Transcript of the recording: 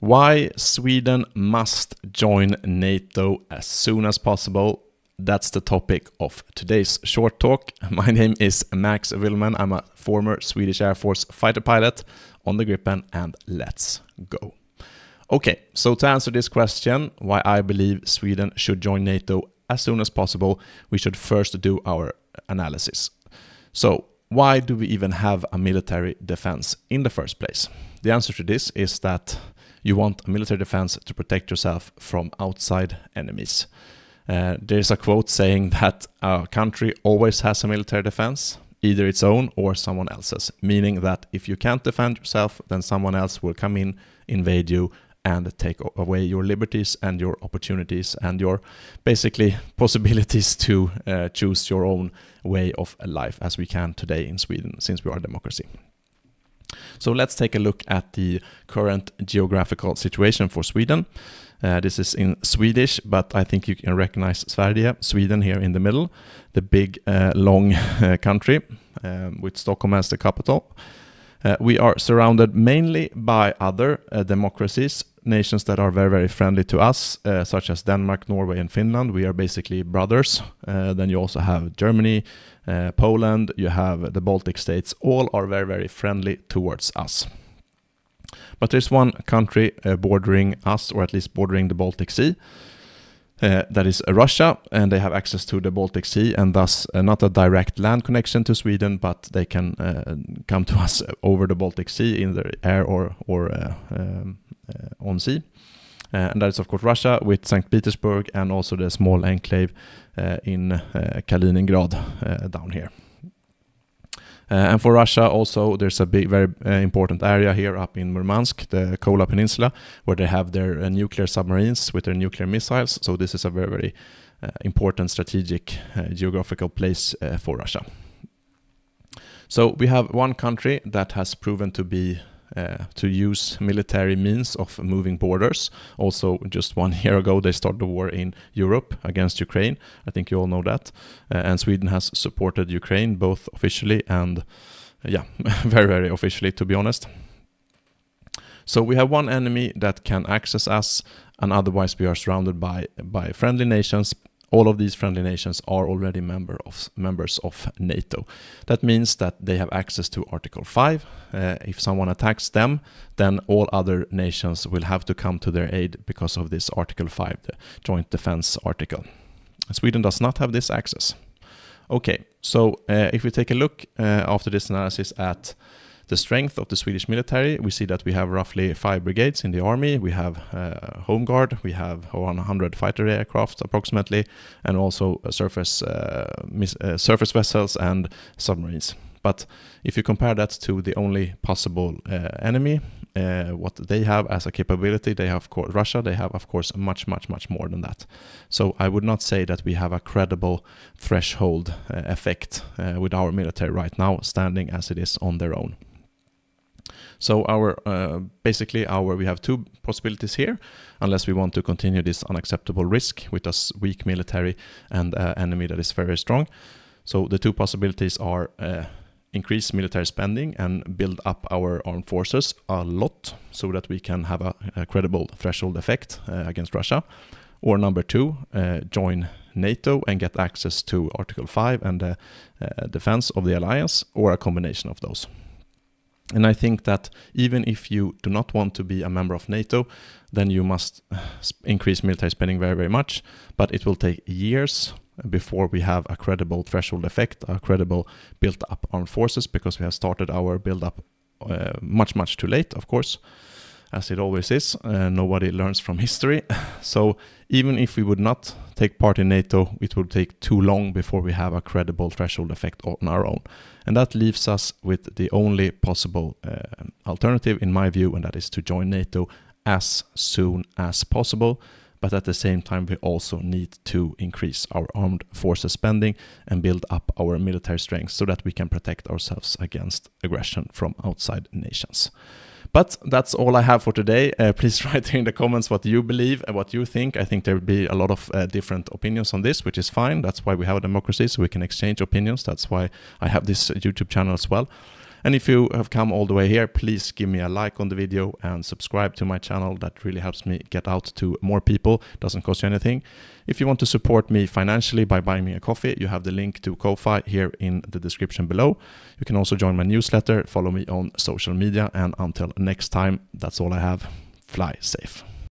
Why Sweden must join NATO as soon as possible. That's the topic of today's short talk. My name is Max Villman. I'm a former Swedish Air Force fighter pilot on the Gripen, and let's go. Okay, so to answer this question, why I believe Sweden should join NATO as soon as possible, we should first do our analysis. So, why do we even have a military defense in the first place? The answer to this is that you want a military defense to protect yourself from outside enemies. There's a quote saying that a country always has a military defense, either its own or someone else's, meaning that if you can't defend yourself, then someone else will come in, invade you, and take away your liberties and your opportunities and your basically possibilities to choose your own way of life, as we can today in Sweden, since we are a democracy. So let's take a look at the current geographical situation for Sweden. This is in Swedish, but I think you can recognize Sverige, Sweden here in the middle, the big, long country with Stockholm as the capital. We are surrounded mainly by other democracies, nations that are very, very friendly to us, such as Denmark, Norway, and Finland. We are basically brothers. Then you also have Germany, Poland, you have the Baltic states. All are very, very friendly towards us. But there's one country bordering us, or at least bordering the Baltic Sea. That is Russia, and they have access to the Baltic Sea, and thus not a direct land connection to Sweden, but they can come to us over the Baltic Sea in the air or on sea. And that is of course Russia, with St. Petersburg and also the small enclave in Kaliningrad down here. And for Russia also, there's a big, very important area here up in Murmansk, the Kola Peninsula, where they have their nuclear submarines with their nuclear missiles. So this is a very, very important strategic geographical place for Russia. So we have one country that has proven to be to use military means of moving borders. Also, just 1 year ago, they started the war in Europe against Ukraine. I think you all know that. And Sweden has supported Ukraine, both officially and, very, very officially, to be honest. So we have one enemy that can access us, and otherwise we are surrounded by friendly nations. All of these friendly nations are already members of NATO. That means that they have access to Article 5. If someone attacks them, then all other nations will have to come to their aid because of this Article 5, the Joint Defense Article. Sweden does not have this access. Okay, so if we take a look after this analysis at the strength of the Swedish military, we see that we have roughly 5 brigades in the army. We have Home Guard, we have 100 fighter aircraft approximately, and also surface vessels and submarines. But if you compare that to the only possible enemy, what they have as a capability, they have, of course, Russia, they have, of course, much, much, much more than that. So I would not say that we have a credible threshold effect with our military right now, standing as it is on their own. So we have 2 possibilities here, unless we want to continue this unacceptable risk with a weak military and an enemy that is very strong. So the 2 possibilities are increase military spending and build up our armed forces a lot so that we can have a credible threshold effect against Russia. Or number 2, join NATO and get access to Article 5 and the defense of the alliance, or a combination of those. And I think that even if you do not want to be a member of NATO, then you must increase military spending very, very much. But it will take years before we have a credible threshold effect, a credible built-up armed forces, because we have started our build-up much, much too late, of course, as it always is. Nobody learns from history. So even if we would not take part in NATO, it would take too long before we have a credible threshold effect on our own. And that leaves us with the only possible alternative, in my view, and that is to join NATO as soon as possible. But at the same time, we also need to increase our armed forces spending and build up our military strength so that we can protect ourselves against aggression from outside nations. But that's all I have for today. Please write in the comments what you believe and what you think. I think there will be a lot of different opinions on this, which is fine. That's why we have a democracy, so we can exchange opinions. That's why I have this YouTube channel as well. And if you have come all the way here, please give me a like on the video and subscribe to my channel. That really helps me get out to more people. Doesn't cost you anything. If you want to support me financially by buying me a coffee, you have the link to Ko-Fi here in the description below. You can also join my newsletter, follow me on social media, and until next time, that's all I have. Fly safe.